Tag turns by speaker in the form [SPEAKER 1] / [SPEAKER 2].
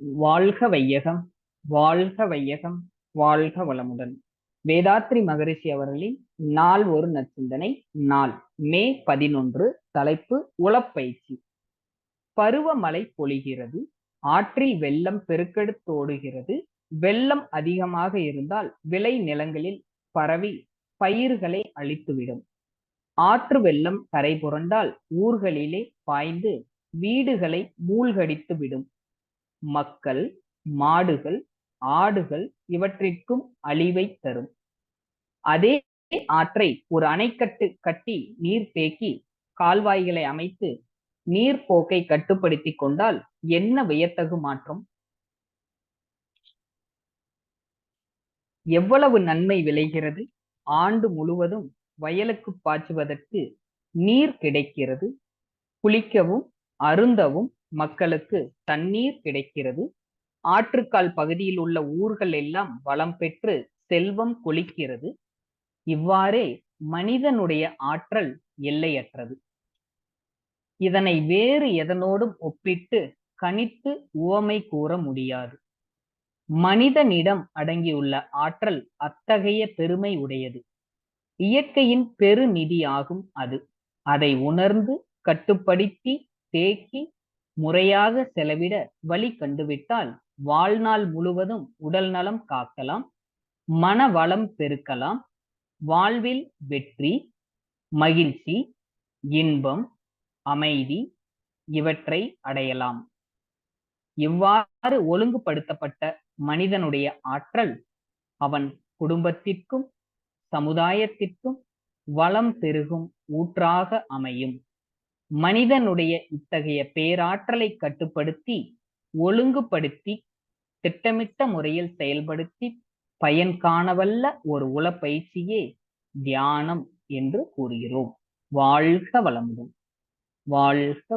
[SPEAKER 1] வாழ்க வையகம், வாழ்க வையகம், வாழ்க வளமுடன். வேதாத்ரி மகரிஷி அவர்களின் நாள் ஒரு நற்சிந்தனை. நாள் மே 11. தலைப்பு உளப்பயிற்சி. பருவமழை பொழிகிறது, ஆற்றில் வெள்ளம் பெருக்கெடுத்தோடுகிறது. வெள்ளம் அதிகமாக இருந்தால் விளை நிலங்களில் பரவி பயிர்களை அழித்துவிடும். ஆற்று வெள்ளம் கரை புரண்டால் ஊர்களிலே பாய்ந்து வீடுகளை மூழ்கடித்து விடும். மக்கள், மாடுகள், ஆடுகள் இவற்றிற்கும் அழிவை தரும். அதே ஆற்றை ஒரு அணைக்கட்டு கட்டி நீர் தேக்கி கால்வாய்களை அமைத்து நீர்ப்போக்கை கட்டுப்படுத்திக் கொண்டால் என்ன வியத்தகு மாற்றம்! எவ்வளவு நன்மை விளைகிறது! ஆண்டு முழுவதும் வயலுக்கு பாய்ச்சுவதற்கு நீர் கிடைக்கிறது. குளிக்கவும் அருந்தவும் மக்களுக்கு தண்ணீர் கிடைக்கிறது. ஆற்றுக்கால் பகுதியில் உள்ள ஊர்கள் எல்லாம் வளம் பெற்று செல்வம் கொழிக்கிறது. இவ்வாறே மனிதனுடைய ஆற்றல் எல்லையற்றது. இதனை வேறு எதனோடும் ஒப்பிட்டு கணித்து உவமை கூற முடியாது. மனிதனிடம் அடங்கியுள்ள ஆற்றல் அத்தகைய பெருமை உடையது. இயற்கையின் பெருநிதியாகும் அது. அதை உணர்ந்து கட்டுப்படுத்தி தேக்கி முறையாக செலவிட வழி கண்டுவிட்டால் வாழ்நாள் முழுவதும் உடல் நலம் காக்கலாம், மன வளம் பெருக்கலாம், வாழ்வில் வெற்றி, மகிழ்ச்சி, இன்பம், அமைதி இவற்றை அடையலாம். இவ்வாறு ஒழுங்குபடுத்தப்பட்ட மனிதனுடைய ஆற்றல் அவன் குடும்பத்திற்கும் சமுதாயத்திற்கும் வளம் பெருகும் ஊற்றாக அமையும். மனிதனுடைய இத்தகைய பேராற்றலை கட்டுப்படுத்தி ஒழுங்குபடுத்தி திட்டமிட்ட முறையில் செயல்படுத்தி பயன் காணவல்ல ஒரு உளப்பயிற்சியே தியானம் என்று கூறுகிறோம். வாழ்க வளமுடன். வாழ்க